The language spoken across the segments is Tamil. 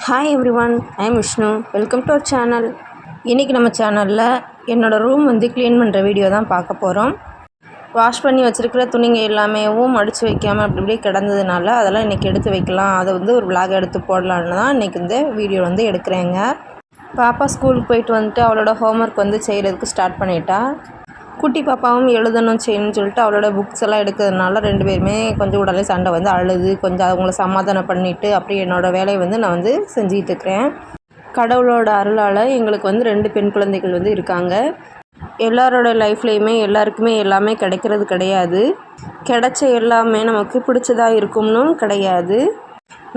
Hi everyone, I am Vishnu. Welcome to our channel. இன்றைக்கி நம்ம சேனலில் என்னோடய ரூம் வந்து க்ளீன் பண்ணுற வீடியோ தான் பார்க்க போகிறோம். வாஷ் பண்ணி வச்சுருக்கிற துணிங்க எல்லாமேவும் மடித்து வைக்காமல் அப்படி இப்படியே கிடந்ததுனால அதெல்லாம் இன்றைக்கி எடுத்து வைக்கலாம், அதை வந்து ஒரு விளாக் எடுத்து போடலான்னு தான் இன்றைக்கி இந்த வீடியோ வந்து எடுக்கிறேங்க. பாப்பா ஸ்கூலுக்கு போயிட்டு வந்துட்டு அவளோட ஹோம்ஒர்க் வந்து செய்கிறதுக்கு ஸ்டார்ட் பண்ணிட்டா. குட்டி பாப்பாவும் எழுதணும் செய்யணும்னு சொல்லிட்டு அவளோட புக்ஸ் எல்லாம் எடுக்கிறதுனால 2 பேருமே கொஞ்சம் உடனே சண்டை வந்து அழுது கொஞ்சம் அவங்கள சமாதானம் பண்ணிவிட்டு அப்படியே என்னோடய வேலையை வந்து நான் வந்து செஞ்சுக்கிட்டு இருக்கிறேன். கடவுளோட அருளால் எங்களுக்கு வந்து 2 பெண் குழந்தைகள் வந்து இருக்காங்க. எல்லாரோட லைஃப்லேயுமே எல்லாருக்குமே எல்லாமே கிடைக்கிறது கிடையாது. கிடைச்ச எல்லாமே நமக்கு பிடிச்சதாக இருக்கும்னும் கிடையாது.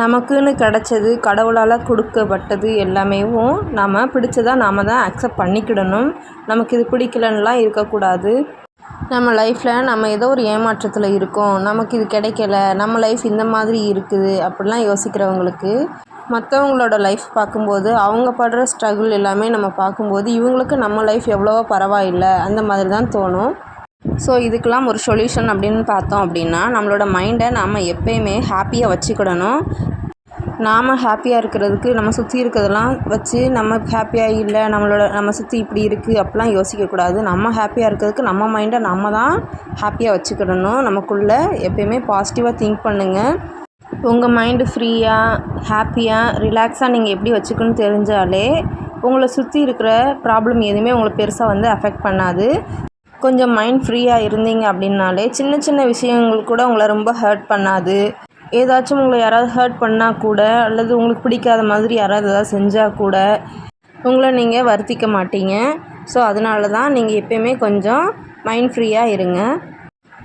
நமக்குன்னு கிடச்சது கடவுளால் கொடுக்கப்பட்டது எல்லாமேவும் நம்ம பிடிச்சதாக நாம் தான் அக்செப்ட் பண்ணிக்கிடணும். நமக்கு இது பிடிக்கலன்னெலாம் இருக்கக்கூடாது. நம்ம லைஃப்பில் நம்ம ஏதோ ஒரு ஏமாற்றத்தில் இருக்கோம், நமக்கு இது கிடைக்கல, நம்ம லைஃப் இந்த மாதிரி இருக்குது அப்படிலாம் யோசிக்கிறவங்களுக்கு மற்றவங்களோட லைஃப் பார்க்கும்போது அவங்க படுற ஸ்ட்ரகிள் எல்லாமே நம்ம பார்க்கும்போது இவங்களுக்கு நம்ம லைஃப் எவ்வளவோ பரவாயில்லை அந்த மாதிரி தான் தோணும். ஸோ இதுக்கெல்லாம் ஒரு சொல்யூஷன் அப்படின்னு பார்த்தோம் அப்படின்னா நம்மளோட மைண்டை நாம் எப்போயுமே ஹாப்பியாக வச்சுக்கிடணும். நாம் ஹாப்பியாக இருக்கிறதுக்கு நம்ம சுற்றி இருக்கிறதெல்லாம் வச்சு நம்ம ஹாப்பியாக இல்லை, நம்ம சுற்றி இப்படி இருக்குது அப்படிலாம் யோசிக்கக்கூடாது. நம்ம ஹாப்பியாக இருக்கிறதுக்கு நம்ம மைண்டை நம்ம தான் ஹாப்பியாக வச்சுக்கிடணும். நமக்குள்ளே எப்போயுமே பாசிட்டிவாக திங்க் பண்ணுங்கள். உங்கள் மைண்டு ஃப்ரீயாக ஹாப்பியாக ரிலாக்ஸாக நீங்கள் எப்படி வச்சுக்கணும்னு தெரிஞ்சாலே உங்களை சுற்றி இருக்கிற ப்ராப்ளம் எதுவுமே உங்களை பெருசாக வந்து அஃபெக்ட் பண்ணாது. கொஞ்சம் மைண்ட் ஃப்ரீயாக இருந்தீங்க அப்படின்னாலே சின்ன சின்ன விஷயங்கள் கூட உங்களை ரொம்ப ஹர்ட் பண்ணாது. ஏதாச்சும் உங்களை யாராவது ஹர்ட் பண்ணால் கூட அல்லது உங்களுக்கு பிடிக்காத மாதிரி யாராவது ஏதாவது செஞ்சால் கூட உங்களை நீங்கள் வருத்திக்க மாட்டீங்க. ஸோ அதனால தான் நீங்கள் எப்போயுமே கொஞ்சம் மைண்ட் ஃப்ரீயாக இருங்க.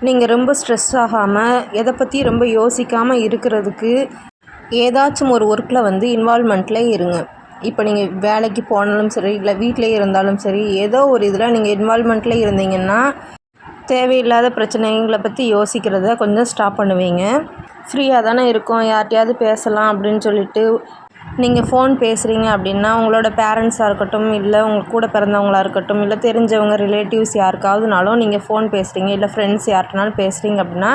நீங்கள் ரொம்ப ஸ்ட்ரெஸ் ஆகாமல் எதை பற்றி ரொம்ப யோசிக்காமல் இருக்கிறதுக்கு ஏதாச்சும் ஒரு ஒர்க்கில் வந்து இன்வால்மெண்ட்டில் இருங்க. இப்போ நீங்கள் வேலைக்கு போனாலும் சரி இல்லை வீட்டிலே இருந்தாலும் சரி ஏதோ ஒரு இதில் நீங்கள் இன்வால்மெண்ட்டில் இருந்தீங்கன்னா தேவையில்லாத பிரச்சனைகளை பற்றி யோசிக்கிறத கொஞ்சம் ஸ்டாப் பண்ணுவீங்க. ஃப்ரீயாக தானே இருக்கோம், யார்கிட்டையாவது பேசலாம் அப்படின்னு சொல்லிட்டு நீங்கள் ஃபோன் பேசுகிறீங்க அப்படின்னா உங்களோட பேரண்ட்ஸாக இருக்கட்டும் இல்லை உங்கள் கூட பிறந்தவங்களாக இருக்கட்டும் இல்லை தெரிஞ்சவங்க ரிலேட்டிவ்ஸ் யாருக்காவதுனாலும் நீங்கள் ஃபோன் பேசுகிறீங்க இல்லை ஃப்ரெண்ட்ஸ் யார்கிட்டனாலும் பேசுகிறீங்க அப்படின்னா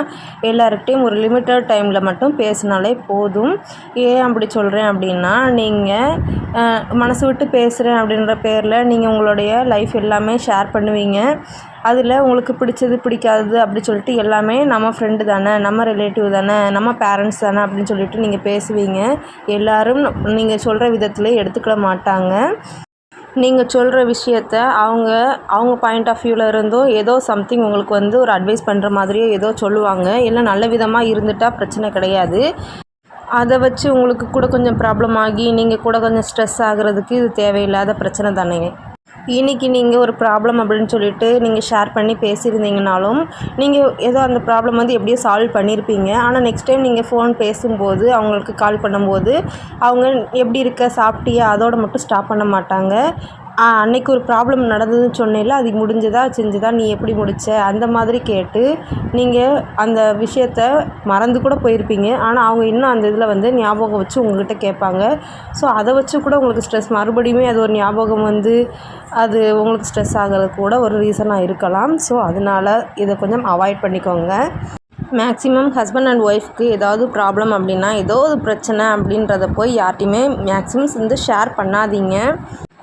எல்லாருக்கிட்டையும் ஒரு லிமிட்டட் டைமில் மட்டும் பேசினாலே போதும். ஏன் அப்படி சொல்கிறேன் அப்படின்னா நீங்கள் மனசு விட்டு பேசுகிறேன் அப்படின்ற பேரில் நீங்கள் உங்களுடைய லைஃப் எல்லாமே ஷேர் பண்ணுவீங்க. அதில் உங்களுக்கு பிடிச்சது பிடிக்காதது அப்படி சொல்லிட்டு எல்லாமே நம்ம ஃப்ரெண்டு தானே, நம்ம ரிலேட்டிவ் தானே, நம்ம பேரண்ட்ஸ் தானே அப்படின்னு சொல்லிட்டு நீங்கள் பேசுவீங்க. எல்லோரும் நீங்கள் சொல்கிற விதத்தில் எடுத்துக்கிட மாட்டாங்க. நீங்கள் சொல்கிற விஷயத்த அவங்க பாயிண்ட் ஆஃப் வியூவில் இருந்தோ ஏதோ சம்திங் உங்களுக்கு வந்து ஒரு அட்வைஸ் பண்ணுற மாதிரியோ ஏதோ சொல்லுவாங்க. எல்லாம் நல்ல விதமாக இருந்துட்டால் பிரச்சனை கிடையாது. அதை வச்சு உங்களுக்கு கூட கொஞ்சம் ப்ராப்ளம் ஆகி நீங்கள் கூட கொஞ்சம் ஸ்ட்ரெஸ் ஆகிறதுக்கு இது தேவையில்லாத பிரச்சனை தானே. இன்றைக்கி நீங்கள் ஒரு ப்ராப்ளம் அப்படின்னு சொல்லிட்டு நீங்கள் ஷேர் பண்ணி பேசியிருந்தீங்கனாலும் நீங்கள் ஏதோ அந்த ப்ராப்ளம் வந்து எப்படியோ சால்வ் பண்ணியிருப்பீங்க. ஆனால் நெக்ஸ்ட் டைம் நீங்கள் ஃபோன் பேசும்போது அவங்களுக்கு கால் பண்ணும்போது அவங்க எப்படி இருக்க, சாப்பிட்டியா, அதோடு மட்டும் ஸ்டாப் பண்ண மாட்டாங்க. அன்றைக்கி ஒரு ப்ராப்ளம் நடந்ததுன்னு சொன்னேன்ல, அது முடிஞ்சதா செஞ்சதா, நீ எப்படி முடித்த அந்த மாதிரி கேட்டு நீங்கள் அந்த விஷயத்த மறந்து கூட போயிருப்பீங்க. ஆனால் அவங்க இன்னும் அந்த இதில் வந்து ஞாபகம் வச்சு உங்கள்கிட்ட கேட்பாங்க. ஸோ அதை வச்சு கூட உங்களுக்கு ஸ்ட்ரெஸ் மறுபடியுமே அது ஒரு ஞாபகம் வந்து அது உங்களுக்கு ஸ்ட்ரெஸ் ஆகிறதுக்கு கூட ஒரு ரீசனாக இருக்கலாம். ஸோ அதனால் இதை கொஞ்சம் அவாய்ட் பண்ணிக்கோங்க. மேக்ஸிமம் ஹஸ்பண்ட் அண்ட் ஒய்ஃப்க்கு ஏதாவது ப்ராப்ளம் அப்படின்னா ஏதோ ஒரு பிரச்சனை அப்படின்றத போய் யார்ட்டையுமே மேக்ஸிமம் வந்து ஷேர் பண்ணாதீங்க.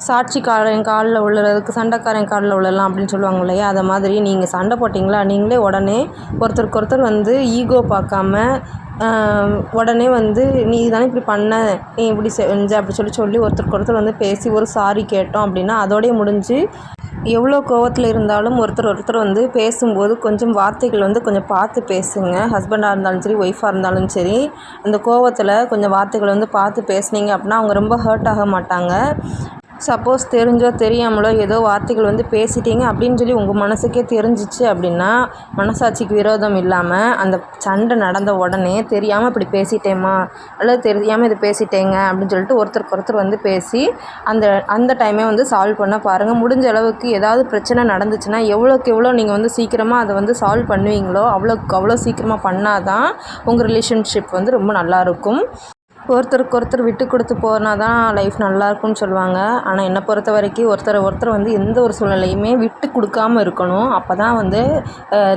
சாட்சிக்காரன் காலில் விழுறதுக்கு சண்டைக்காரன் காலில் விழலாம் அப்படின்னு சொல்லுவாங்க இல்லையா, அதை மாதிரி நீங்கள் சண்டை போட்டிங்களா நீங்களே உடனே ஒருத்தருக்கு ஒருத்தர் வந்து ஈகோ பார்க்காம உடனே வந்து நீ தானே இப்படி பண்ண, நீ இப்படி செஞ்ச அப்படி சொல்லி ஒருத்தருக்கு ஒருத்தர் வந்து பேசி ஒரு சாரி கேட்டோம் அப்படின்னா அதோடய முடிஞ்சு. எவ்வளோ கோவத்தில் இருந்தாலும் ஒருத்தர் வந்து பேசும்போது கொஞ்சம் வார்த்தைகள் வந்து கொஞ்சம் பார்த்து பேசுங்க. ஹஸ்பண்டாக இருந்தாலும் சரி ஒய்ஃபாக இருந்தாலும் சரி அந்த கோவத்தில் கொஞ்சம் வார்த்தைகள் வந்து பார்த்து பேசுனீங்க அப்படின்னா அவங்க ரொம்ப ஹர்ட் ஆக மாட்டாங்க. சப்போஸ் தெரிஞ்சோ தெரியாமலோ ஏதோ வார்த்தைகள் வந்து பேசிட்டீங்க அப்படின்னு சொல்லி உங்கள் மனசுக்கே தெரிஞ்சிச்சு அப்படின்னா மனசாட்சிக்கு விரோதம் இல்லாமல் அந்த சண்டை நடந்த உடனே தெரியாமல் இப்படி பேசிட்டேம்மா அல்லது தெரியாமல் இது பேசிட்டேங்க அப்படின்னு சொல்லிட்டு ஒருத்தருக்கு ஒருத்தர் வந்து பேசி அந்த டைமே வந்து சால்வ் பண்ண பாருங்கள். முடிஞ்ச அளவுக்கு ஏதாவது பிரச்சனை நடந்துச்சுன்னா எவ்வளோக்கு எவ்வளோ நீங்கள் வந்து சீக்கிரமாக அதை வந்து சால்வ் பண்ணுவீங்களோ அவ்வளோக்கு அவ்வளோ சீக்கிரமாக பண்ணால் தான் உங்கள் ரிலேஷன்ஷிப் வந்து ரொம்ப நல்லாயிருக்கும். ஒருத்தருக்கு ஒருத்தர் விட்டு கொடுத்து போனால் தான் லைஃப் நல்லாயிருக்கும்னு சொல்லுவாங்க. ஆனால் என்னை பொறுத்த வரைக்கும் ஒருத்தர் வந்து எந்த ஒரு சூழ்நிலையுமே விட்டு கொடுக்காம இருக்கணும். அப்போ தான் வந்து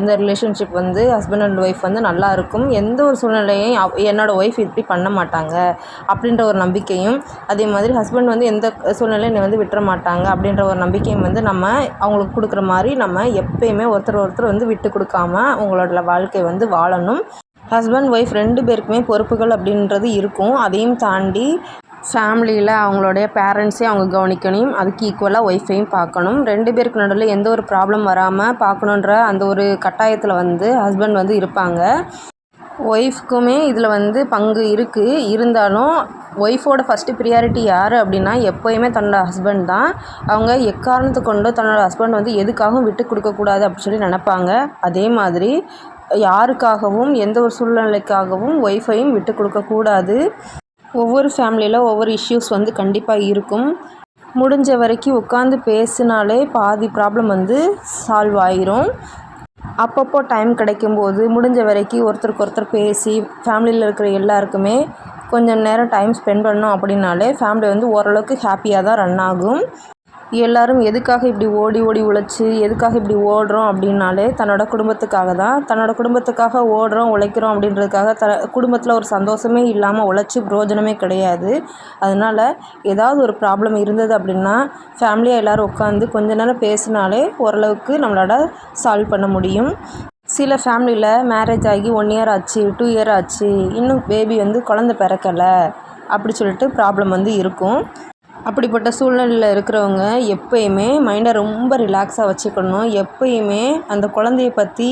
இந்த ரிலேஷன்ஷிப் வந்து ஹஸ்பண்ட் அண்ட் ஒய்ஃப் வந்து நல்லாயிருக்கும். எந்த ஒரு சூழ்நிலையும் என்னோடய ஒய்ஃப் இப்படி பண்ண மாட்டாங்க அப்படின்ற ஒரு நம்பிக்கையும், அதே மாதிரி ஹஸ்பண்ட் வந்து எந்த சூழ்நிலையும் என்னை வந்து விட்டுற மாட்டாங்க அப்படின்ற ஒரு நம்பிக்கையும் வந்து நம்ம அவங்களுக்கு கொடுக்குற மாதிரி நம்ம எப்பயுமே ஒருத்தர் வந்து விட்டு கொடுக்காம உங்களோட வாழ்க்கை வந்து வாழணும். ஹஸ்பண்ட் ஒய்ஃப் 2 பேருக்குமே பொறுப்புகள் அப்படின்றது இருக்கும். அதையும் தாண்டி ஃபேமிலியில் அவங்களுடைய பேரண்ட்ஸையும் அவங்க கவனிக்கணும். அதுக்கு ஈக்குவலாக ஒய்ஃபையும் பார்க்கணும். 2 பேருக்கு நடுவில் எந்த ஒரு ப்ராப்ளம் வராமல் பார்க்கணுன்ற அந்த ஒரு கட்டாயத்தில் வந்து ஹஸ்பண்ட் வந்து இருப்பாங்க. ஒய்ஃப்க்குமே இதில் வந்து பங்கு இருக்குது. இருந்தாலும் ஒய்ஃபோட ஃபஸ்ட்டு ப்ரியாரிட்டி யார் அப்படின்னா எப்போயுமே தன்னோட ஹஸ்பண்ட் தான். அவங்க எக்காரணத்தை கொண்டு தன்னோட ஹஸ்பண்ட் வந்து எதுக்காகவும் விட்டு கொடுக்கக்கூடாது அப்படின்னு சொல்லி நினப்பாங்க. அதே மாதிரி யாருக்காகவும் எந்த ஒரு சூழ்நிலைக்காகவும் ஒய்ஃபையும் விட்டு கொடுக்கக்கூடாது. ஒவ்வொரு ஃபேமிலியில் ஒவ்வொரு இஷ்யூஸ் வந்து கண்டிப்பாக இருக்கும். முடிஞ்ச வரைக்கும் உட்காந்து பேசினாலே பாதி ப்ராப்ளம் வந்து சால்வ் ஆயிரும். அப்பப்போ டைம் கிடைக்கும்போது முடிஞ்ச வரைக்கும் ஒருத்தருக்கு ஒருத்தர் பேசி ஃபேமிலியில் இருக்கிற எல்லாருக்குமே கொஞ்சம் நேரம் டைம் ஸ்பெண்ட் பண்ணோம் அப்படின்னாலே ஃபேமிலி வந்து ஓரளவுக்கு ஹாப்பியாக தான் ரன் ஆகும். எல்லோரும் எதுக்காக இப்படி ஓடி ஓடி உழைச்சி எதுக்காக இப்படி ஓடுறோம் அப்படின்னாலே தன்னோட குடும்பத்துக்காக தான். தன்னோட குடும்பத்துக்காக ஓடுறோம் உழைக்கிறோம் அப்படின்றதுக்காக குடும்பத்தில் ஒரு சந்தோஷமே இல்லாமல் உழைச்சி பிரயோஜனமே கிடையாது. அதனால் ஏதாவது ஒரு ப்ராப்ளம் இருந்தது அப்படின்னா ஃபேமிலியாக எல்லோரும் உட்காந்து கொஞ்ச நேரம் பேசினாலே ஓரளவுக்கு நம்மளோட சால்வ் பண்ண முடியும். சில ஃபேமிலியில் மேரேஜ் ஆகி 1 இயர் ஆச்சு, 2 இயர் ஆச்சு, இன்னும் பேபி வந்து குழந்தை பிறக்கலை அப்படி சொல்லிட்டு ப்ராப்ளம் வந்து இருக்கும். அப்படிப்பட்ட சூழ்நிலையில் இருக்கிறவங்க எப்பயுமே மைண்டை ரொம்ப ரிலாக்ஸாக வச்சுக்கணும். எப்பயுமே அந்த குழந்தைய பற்றி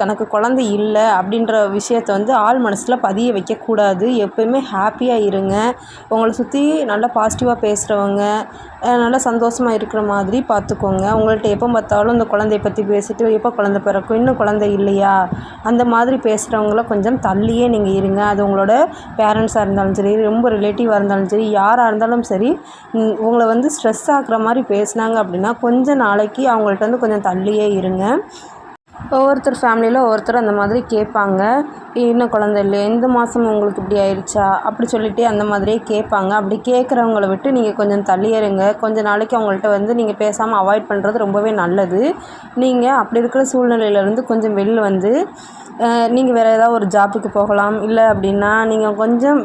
தனக்கு குழந்தை இல்லை அப்படின்ற விஷயத்த வந்து ஆள் மனசில் பதிய வைக்கக்கூடாது. எப்பயுமே ஹாப்பியாக இருங்க. உங்களை சுற்றி நல்லா பாசிட்டிவாக பேசுகிறவங்க நல்லா சந்தோஷமாக இருக்கிற மாதிரி பார்த்துக்கோங்க. உங்கள்கிட்ட எப்போ பார்த்தாலும் இந்த குழந்தைய பற்றி பேசிட்டு எப்போ குழந்தை பிறக்கும், இன்னும் குழந்தை இல்லையா, அந்த மாதிரி பேசுகிறவங்கள கொஞ்சம் தள்ளியே நீங்கள் இருங்க. அது உங்களோட பேரண்ட்ஸாக இருந்தாலும் சரி, ரொம்ப ரிலேட்டிவாக இருந்தாலும் சரி, யாராக இருந்தாலும் சரி, உங்களை வந்து ஸ்ட்ரெஸ் ஆக்குற மாதிரி பேசுனாங்க அப்படின்னா கொஞ்சம் நாளைக்கு அவங்கள்ட்ட வந்து கொஞ்சம் தள்ளியே இருங்க. ஒவ்வொருத்தர் ஃபேமிலியில் ஒவ்வொருத்தர் அந்த மாதிரி கேட்பாங்க. இன்னும் குழந்தை இல்லையா, இந்த மாதம் உங்களுக்கு இப்படி ஆயிடுச்சா அப்படி சொல்லிட்டு அந்த மாதிரியே கேட்பாங்க. அப்படி கேட்குறவங்கள விட்டு நீங்கள் கொஞ்சம் தள்ளியேறுங்க. கொஞ்சம் நாளைக்கு அவங்கள்ட்ட வந்து நீங்கள் பேசாமல் அவாய்ட் பண்ணுறது ரொம்பவே நல்லது. நீங்கள் அப்படி இருக்கிற சூழ்நிலையிலேருந்து கொஞ்சம் வெளில வந்து நீங்கள் வேறு ஏதாவது ஒரு ஜாப்புக்கு போகலாம். இல்லை அப்படின்னா நீங்கள் கொஞ்சம்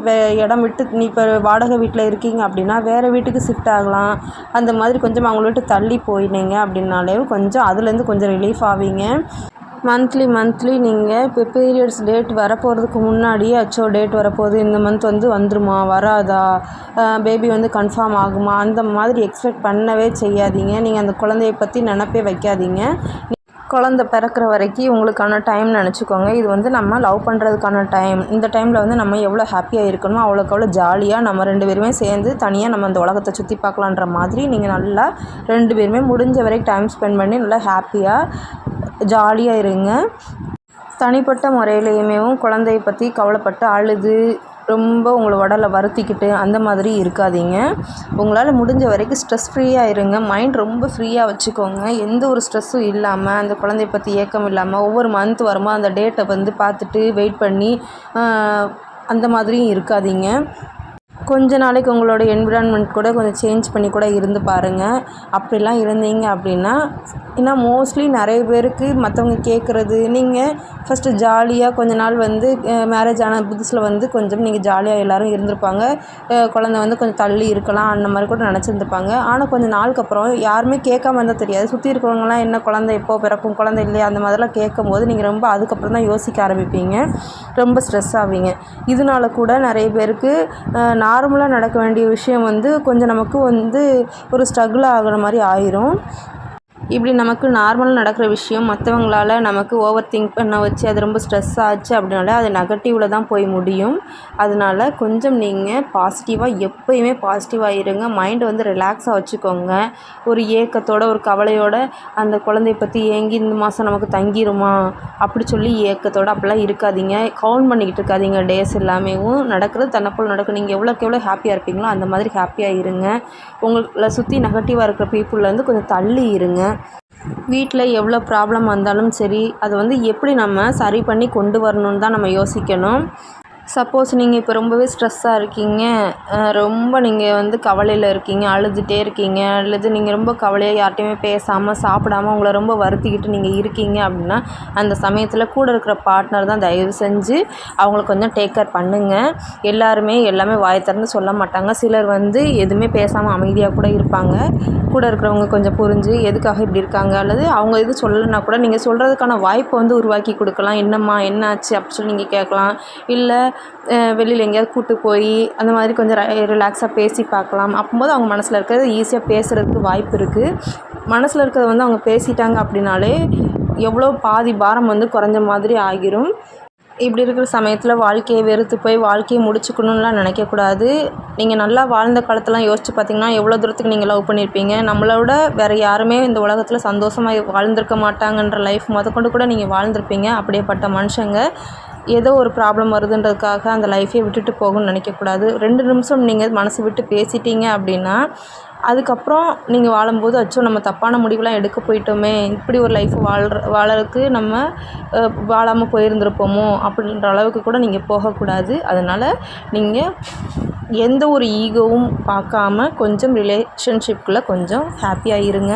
இடம் விட்டு இப்போ வாடகை வீட்டில் இருக்கீங்க அப்படின்னா வேறு வீட்டுக்கு ஷிஃப்ட் ஆகலாம். அந்த மாதிரி கொஞ்சம் அவங்கள விட்டு தள்ளி போயினீங்க அப்படின்னாலே கொஞ்சம் அதுலேருந்து கொஞ்சம் ரிலீஃப் ஆவீங்க. மந்த்லி நீங்கள் இப்போ பீரியட்ஸ் டேட் வரப்போகிறதுக்கு முன்னாடியே டேட் வரப்போகுது, இந்த மந்த் வந்து வந்துருமா வராதா, பேபி வந்து கன்ஃபார்ம் ஆகுமா, அந்த மாதிரி எக்ஸ்பெக்ட் பண்ணவே செய்யாதீங்க. நீங்கள் அந்த குழந்தைய பற்றி நினப்பே வைக்காதீங்க. குழந்த பிறக்கிற வரைக்கும் உங்களுக்கான டைம் நினச்சிக்கோங்க. இது வந்து நம்ம லவ் பண்ணுறதுக்கான டைம். இந்த டைமில் வந்து நம்ம எவ்வளோ ஹாப்பியாக இருக்கணுமோ அவ்வளோக்கு அவ்வளோ ஜாலியாக நம்ம 2 பேருமே சேர்ந்து தனியாக நம்ம அந்த உலகத்தை சுற்றி பார்க்கலான்ற மாதிரி நீங்கள் நல்லா 2 பேருமே முடிஞ்ச வரைக்கும் டைம் ஸ்பெண்ட் பண்ணி நல்லா ஹாப்பியாக ஜாலியாக இருங்க. தனிப்பட்ட முறையிலையுமே குழந்தைய பற்றி கவலைப்பட்டு அழுது ரொம்ப உங்களை உடலை வருத்திக்கிட்டு அந்த மாதிரி இருக்காதீங்க. உங்களால் முடிஞ்ச வரைக்கும் ஸ்ட்ரெஸ் ஃப்ரீயாக இருங்க. மைண்ட் ரொம்ப ஃப்ரீயாக வச்சுக்கோங்க. எந்த ஒரு ஸ்ட்ரெஸ்ஸும் இல்லாமல் அந்த குழந்தைய பற்றி ஏக்கம் இல்லாமல் ஒவ்வொரு மந்த் வரும்போது அந்த டேட்டை வந்து பார்த்துட்டு வெயிட் பண்ணி அந்த மாதிரியும் இருக்காதீங்க. கொஞ்ச நாளைக்கு உங்களோட என்விரான்மெண்ட் கூட கொஞ்சம் சேஞ்ச் பண்ணி கூட இருந்து பாருங்கள். அப்படிலாம் இருந்தீங்க அப்படின்னா ஏன்னா மோஸ்ட்லி நிறைய பேருக்கு மற்றவங்க கேட்குறது நீங்கள் ஃபஸ்ட்டு ஜாலியாக கொஞ்ச நாள் வந்து மேரேஜ் ஆன புதுசில் வந்து கொஞ்சம் நீங்கள் ஜாலியாக எல்லோரும் இருந்திருப்பாங்க. குழந்தை வந்து கொஞ்சம் தள்ளி இருக்கலாம் அந்த மாதிரி கூட நினச்சிருந்துருப்பாங்க. ஆனால் கொஞ்சம் நாளுக்கு அப்புறம் யாருமே கேட்காம இருந்தால் தெரியாது. சுற்றி இருக்கிறவங்களாம் என்ன குழந்தை எப்போ பிறக்கும், குழந்தை இல்லையா, அந்த மாதிரிலாம் கேட்கும்போது நீங்கள் ரொம்ப அதுக்கப்புறம் தான் யோசிக்க ஆரம்பிப்பீங்க. ரொம்ப ஸ்ட்ரெஸ் ஆவீங்க. இதனால கூட நிறைய பேருக்கு நார்மலாக நடக்க வேண்டிய விஷயம் வந்து கொஞ்சம் நமக்கு வந்து ஒரு ஸ்ட்ரகிள் ஆகிற மாதிரி ஆயிரும். இப்படி நமக்கு நார்மலாக நடக்கிற விஷயம் மற்றவங்களால நமக்கு ஓவர் திங்க் பண்ண வச்சு அது ரொம்ப ஸ்ட்ரெஸ் ஆச்சு அப்படின்னால அது நெகட்டிவில் தான் போய் முடியும். அதனால் கொஞ்சம் நீங்கள் பாசிட்டிவாக எப்போயுமே பாசிட்டிவாக இருங்க. மைண்டை வந்து ரிலாக்ஸாக வச்சுக்கோங்க. ஒரு ஏக்கத்தோட ஒரு கவலையோட அந்த குழந்தைய பற்றி ஏங்கி இந்த மாதம் நமக்கு தங்கிருமா அப்படி சொல்லி ஏக்கத்தோடு அப்படிலாம் இருக்காதீங்க. கவுண்ட் பண்ணிக்கிட்டு இருக்காதீங்க. டேஸ் எல்லாமேவும் நடக்கிறது தன்னப்போல் நடக்கும். நீங்கள் எவ்வளோக்கு எவ்வளோ ஹாப்பியாக இருப்பீங்களோ அந்த மாதிரி ஹாப்பியாக இருங்க. உங்களை சுற்றி நெகட்டிவாக இருக்கிற பீப்புள்லேருந்து கொஞ்சம் தள்ளி இருங்க. வீட்டில் எவ்வளோ ப்ராப்ளம் வந்தாலும் சரி அதை வந்து எப்படி நம்ம சரி பண்ணி கொண்டு வரணும்னு தான் நம்ம யோசிக்கணும். சப்போஸ் நீங்கள் இப்போ ரொம்பவே ஸ்ட்ரெஸ்ஸாக இருக்கீங்க, ரொம்ப நீங்கள் வந்து கவலையில் இருக்கீங்க, அழுதுகிட்டே இருக்கீங்க, அல்லது நீங்கள் ரொம்ப கவலையாக யார்கிட்டையுமே பேசாமல் சாப்பிடாம உங்களை ரொம்ப வருத்திக்கிட்டு நீங்கள் இருக்கீங்க அப்படின்னா, அந்த சமயத்தில் கூட இருக்கிற பார்ட்னர் தான் தயவு செஞ்சு அவங்கள கொஞ்சம் டேக் கேர் பண்ணுங்கள். எல்லாருமே எல்லாமே வாய் திறந்து சொல்ல மாட்டாங்க. சிலர் வந்து எதுவுமே பேசாமல் அமைதியாக கூட இருப்பாங்க. கூட இருக்கிறவங்க கொஞ்சம் புரிஞ்சு எதுக்காக இப்படி இருக்காங்க, அல்லது அவங்க எதுவும் சொல்லலைன்னா கூட நீங்கள் சொல்கிறதுக்கான வாய்ப்பை வந்து உருவாக்கி கொடுக்கலாம். என்னம்மா என்ன ஆச்சு அப்படி சொல்லி நீங்கள் கேட்கலாம். இல்லை வெளியில் எங்கேயாவது கூட்டு போய் அந்த மாதிரி கொஞ்சம் ரிலாக்ஸாக பேசி பார்க்கலாம். அப்போது அவங்க மனசில் இருக்கிறது ஈஸியாக பேசுகிறதுக்கு வாய்ப்பு இருக்குது. மனசில் இருக்கிறத வந்து அவங்க பேசிட்டாங்க அப்படின்னாலே எவ்வளோ பாதி பாரம் வந்து குறைஞ்ச மாதிரி ஆகிரும். இப்படி இருக்கிற சமயத்தில் வாழ்க்கையை வெறுத்து போய் வாழ்க்கையை முடிச்சுக்கணும்லாம் நினைக்கக்கூடாது. நீங்கள் நல்லா வாழ்ந்த காலத்தெல்லாம் யோசித்து பார்த்திங்கன்னா எவ்வளோ தூரத்துக்கு நீங்கள் லவ் பண்ணியிருப்பீங்க. நம்மளோட வேறு யாருமே இந்த உலகத்தில் சந்தோஷமாக வாழ்ந்திருக்க மாட்டாங்கன்ற லைஃப் முதற்கொண்டு கூட நீங்கள் வாழ்ந்திருப்பீங்க. அப்படியேப்பட்ட மனுஷங்க ஏதோ ஒரு ப்ராப்ளம் வருதுன்றதுக்காக அந்த லைஃபை விட்டுட்டு போகணும்னு நினைக்கக்கூடாது. 2 நிமிஷம் நீங்கள் மனசு விட்டு பேசிட்டீங்க அப்படின்னா அதுக்கப்புறம் நீங்கள் வாழும்போது அச்சோ நம்ம தப்பான முடிவுலாம் எடுக்க போயிட்டோமே, இப்படி ஒரு லைஃப் வாழறதுக்கு நம்ம வாழாமல் போயிருந்திருப்போமோ அப்படின்ற அளவுக்கு கூட நீங்கள் போகக்கூடாது. அதனால் நீங்கள் எந்த ஒரு ஈகோவும் பார்க்காம கொஞ்சம் ரிலேஷன்ஷிப்பில் கொஞ்சம் ஹாப்பியாக இருங்க.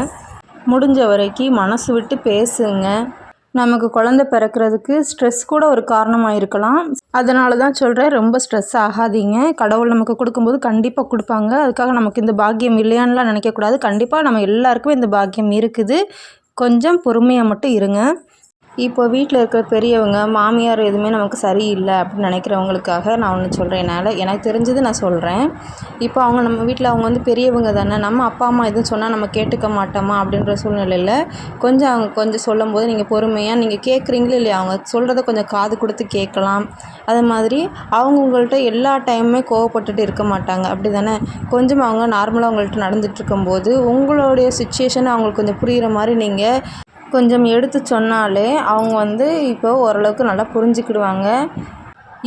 முடிஞ்ச வரைக்கும் மனசு விட்டு பேசுங்க. நமக்கு குழந்தை பிறக்கிறதுக்கு ஸ்ட்ரெஸ் கூட ஒரு காரணமாக இருக்கலாம். அதனால தான் சொல்கிறேன், ரொம்ப ஸ்ட்ரெஸ் ஆகாதீங்க. கடவுள் நமக்கு கொடுக்கும்போது கண்டிப்பாக கொடுப்பாங்க. அதுக்காக நமக்கு இந்த பாக்கியம் இல்லையான்லாம் நினைக்கக்கூடாது. கண்டிப்பாக நம்ம எல்லாருக்குமே இந்த பாக்கியம் இருக்குது. கொஞ்சம் பொறுமையாக மட்டும் இருங்க. இப்போ வீட்டில் இருக்கிற பெரியவங்க, மாமியார் எதுவுமே நமக்கு சரியில்லை அப்படின்னு நினைக்கிறவங்களுக்காக நான் ஒன்று சொல்கிறேன். எனக்கு தெரிஞ்சது நான் சொல்கிறேன். இப்போ நம்ம வீட்டில் அவங்க வந்து பெரியவங்க தானே, நம்ம அப்பா அம்மா எதுவும் சொன்னால் நம்ம கேட்டுக்க மாட்டோமா அப்படின்ற சூழ்நிலையில் அவங்க கொஞ்சம் சொல்லும்போது நீங்கள் பொறுமையாக நீங்கள் கேட்குறீங்களே இல்லையா, அவங்க சொல்கிறத கொஞ்சம் காது கொடுத்து கேட்கலாம். அது மாதிரி அவங்க உங்கள்கிட்ட எல்லா டைமுமே கோவப்பட்டுட்டு இருக்க மாட்டாங்க, அப்படி தானே. கொஞ்சம் அவங்க நார்மலாக உங்கள்கிட்ட நடந்துகிட்டு இருக்கும்போது உங்களுடைய சுச்சுவேஷனை அவங்களுக்கு கொஞ்சம் புரிகிற மாதிரி நீங்கள் கொஞ்சம் எடுத்து சொன்னாலே அவங்க வந்து இப்போ ஓரளவுக்கு நல்லா புரிஞ்சுக்கிடுவாங்க.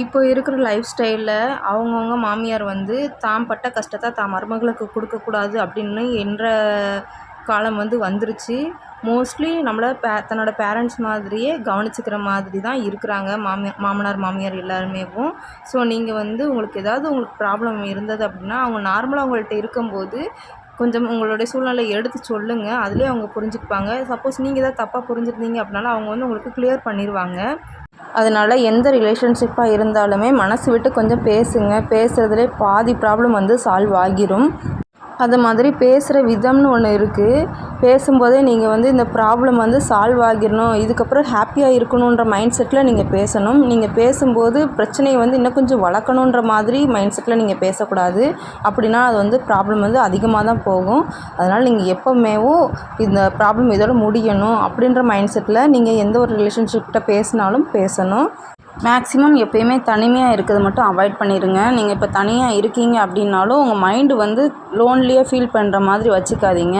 இப்போ இருக்கிற லைஃப் ஸ்டைலில் அவங்கவுங்க மாமியார் வந்து தாம் பட்ட கஷ்டத்தை தான் மருமகளுக்கு கொடுக்கக்கூடாது அப்படின்னு என்ற காலம் வந்து வந்துருச்சு. மோஸ்ட்லி நம்மளை தன்னோட பேரண்ட்ஸ் மாதிரியே கவனிச்சுக்கிற மாதிரி தான் இருக்கிறாங்க மாமனார் மாமியார் எல்லாருமேவும். ஸோ நீங்கள் வந்து உங்களுக்கு ப்ராப்ளம் இருந்தது அப்படின்னா அவங்க நார்மலாக உங்கள்கிட்ட இருக்கும்போது கொஞ்சம் உங்களுடைய சூழ்நிலை எடுத்து சொல்லுங்கள். அதுலேயே அவங்க புரிஞ்சுக்குப்பாங்க. சப்போஸ் நீங்கள் ஏதாவது தப்பாக புரிஞ்சுருந்தீங்க அப்படின்னாலும் அவங்க வந்து உங்களுக்கு கிளியர் பண்ணிடுவாங்க. அதனால் எந்த ரிலேஷன்ஷிப்பாக இருந்தாலுமே மனசு விட்டு கொஞ்சம் பேசுங்க. பேசுகிறதுலே பாதி ப்ராப்ளம் வந்து சால்வ் ஆகிரும். அது மாதிரி பேசுகிற விதம்னு ஒன்று இருக்குது. பேசும்போதே நீங்கள் வந்து இந்த ப்ராப்ளம் வந்து சால்வ் ஆகிடணும், இதுக்கப்புறம் ஹாப்பியாக இருக்கணுன்ற மைண்ட் செட்டில் நீங்கள் பேசணும். நீங்கள் பேசும்போது பிரச்சனையை வந்து இன்னும் கொஞ்சம் வளர்க்கணுன்ற மாதிரி மைண்ட் செட்டில் நீங்கள் பேசக்கூடாது. அப்படின்னா அது வந்து ப்ராப்ளம் வந்து அதிகமாக தான் போகும். அதனால் நீங்கள் எப்போவுமேவும் இந்த ப்ராப்ளம் இதோட முடியணும் அப்படின்ற மைண்ட் செட்டில் நீங்கள் எந்த ஒரு ரிலேஷன்ஷிப்கிட்ட பேசினாலும் பேசணும். மேக்ஸிமம் எப்போயுமே தனிமையாக இருக்கிறது மட்டும் அவாய்ட் பண்ணிடுங்க. நீங்கள் இப்போ தனியாக இருக்கீங்க அப்படின்னாலும் உங்கள் மைண்டு வந்து லோன்லியாக ஃபீல் பண்ணுற மாதிரி வச்சுக்காதீங்க.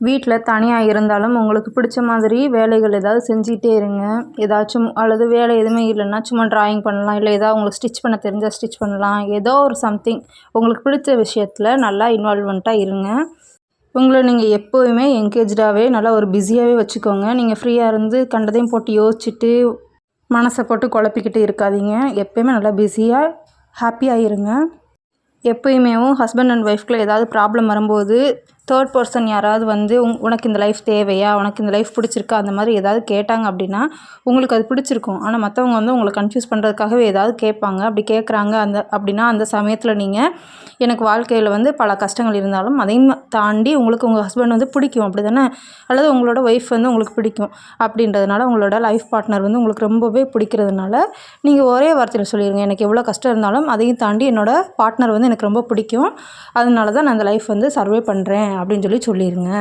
வீட்டில் தனியாக இருந்தாலும் உங்களுக்கு பிடிச்ச மாதிரி வேலைகள் ஏதாவது செஞ்சுக்கிட்டே இருங்க. ஏதாச்சும் அல்லது வேலை எதுவுமே இல்லைன்னா சும்மா ட்ராயிங் பண்ணலாம், இல்லை ஏதாவது உங்களுக்கு ஸ்டிச் பண்ண தெரிஞ்சால் ஸ்டிச் பண்ணலாம். ஏதோ ஒரு சம்திங் உங்களுக்கு பிடிச்ச விஷயத்தில் நல்லா இன்வால்வ்மெண்ட்டாக இருங்க. உங்களை நீங்கள் எப்போவுமே என்கேஜ்டாகவே நல்லா ஒரு பிஸியாகவே வச்சுக்கோங்க. நீங்கள் ஃப்ரீயாக இருந்து கண்டதையும் போட்டு யோசிச்சுட்டு மனசை போட்டு குழப்பிக்கிட்டு இருக்காதீங்க. எப்போயுமே நல்லா பிஸியாக ஹாப்பியாக இருங்க. எப்போயுமேவும் ஹஸ்பண்ட் அண்ட் ஒய்ஃப்குள்ளே ஏதாவது ப்ராப்ளம் வரும்போது தேர்ட் பர்சன் யாராவது வந்து உனக்கு இந்த லைஃப் தேவையா, உனக்கு இந்த லைஃப் பிடிச்சிருக்கா, அந்த மாதிரி ஏதாவது கேட்டாங்க அப்படின்னா உங்களுக்கு அது பிடிச்சிருக்கும். ஆனால் மற்றவங்க வந்து உங்களை கன்ஃபியூஸ் பண்ணுறதுக்காகவே ஏதாவது கேட்பாங்க. அப்படி கேட்குறாங்க அப்படின்னா அந்த சமயத்தில் நீங்கள் எனக்கு வாழ்க்கையில் வந்து பல கஷ்டங்கள் இருந்தாலும் அதையும் தாண்டி உங்களுக்கு உங்கள் ஹஸ்பண்ட் வந்து பிடிக்கும், அப்படி தானே, அல்லது உங்களோட ஒய்ஃப் வந்து உங்களுக்கு பிடிக்கும் அப்படின்றதுனால உங்களோட லைஃப் பார்ட்னர் வந்து உங்களுக்கு ரொம்பவே பிடிக்கிறதுனால நீங்கள் ஒரே வார்த்தையில் சொல்லிடுங்க, எனக்கு எவ்வளோ கஷ்டம் இருந்தாலும் அதையும் தாண்டி என்னோடய பார்ட்னர் வந்து எனக்கு ரொம்ப பிடிக்கும், அதனால தான் நான் அந்த லைஃப் வந்து சர்வே பண்ணுறேன் அப்படின்னு சொல்லிடுங்க.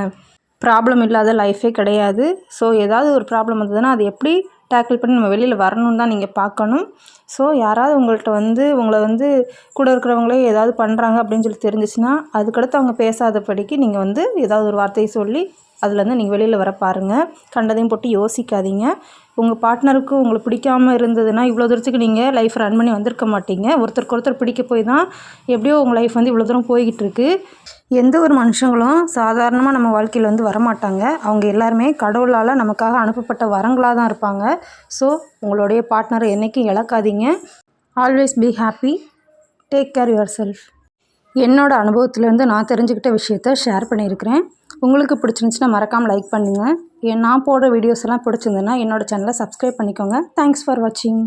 ப்ராப்ளம் இல்லாத லைஃபே கிடையாது. ஸோ ஏதாவது ஒரு ப்ராப்ளம் வந்ததுன்னா அது எப்படி டேக்கிள் பண்ணி நம்ம வெளியில் வரணும்னு தான் நீங்கள் பார்க்கணும். ஸோ யாராவது உங்களை வந்து கூட இருக்கிறவங்களே ஏதாவது பண்ணுறாங்க அப்படின்னு சொல்லி தெரிஞ்சிச்சுன்னா அதுக்கடுத்து அவங்க பேசாதபடிக்கு நீங்கள் வந்து ஏதாவது ஒரு வார்த்தையை சொல்லி அதுலேருந்து நீங்கள் வெளியில் வர பாருங்கள். கண்டதையும் போட்டு யோசிக்காதீங்க. உங்கள் பார்ட்னருக்கு உங்களுக்கு பிடிக்காமல் இருந்ததுன்னா இவ்வளோ தூரத்துக்கு நீங்கள் லைஃப் ரன் பண்ணி வந்திருக்க மாட்டீங்க. ஒருத்தருக்கு ஒருத்தர் பிடிக்க போய் தான் எப்படியோ உங்கள் லைஃப் வந்து இவ்வளோ தூரம் போய்கிட்டு இருக்குது. எந்த ஒரு மனுஷங்களும் சாதாரணமாக நம்ம வாழ்க்கையில் வந்து வரமாட்டாங்க. அவங்க எல்லாருமே கடவுளால் நமக்காக அனுப்பப்பட்ட வரங்களாக தான் இருப்பாங்க. ஸோ உங்களுடைய பார்ட்னரை என்றைக்கும் இழக்காதீங்க. Always be happy. Take care your self. என்னோடய அனுபவத்துலேருந்து நான் தெரிஞ்சுக்கிட்ட விஷயத்த ஷேர் பண்ணியிருக்கிறேன். உங்களுக்கு பிடிச்சிருந்துச்சுன்னா மறக்காமல் லைக் பண்ணுங்கள். நான் போடுற வீடியோஸ் எல்லாம் பிடிச்சிருந்துன்னா என்னோடய சேனலை சப்ஸ்கிரைப் பண்ணிக்கோங்க. தேங்க்ஸ் ஃபார் வாட்சிங்.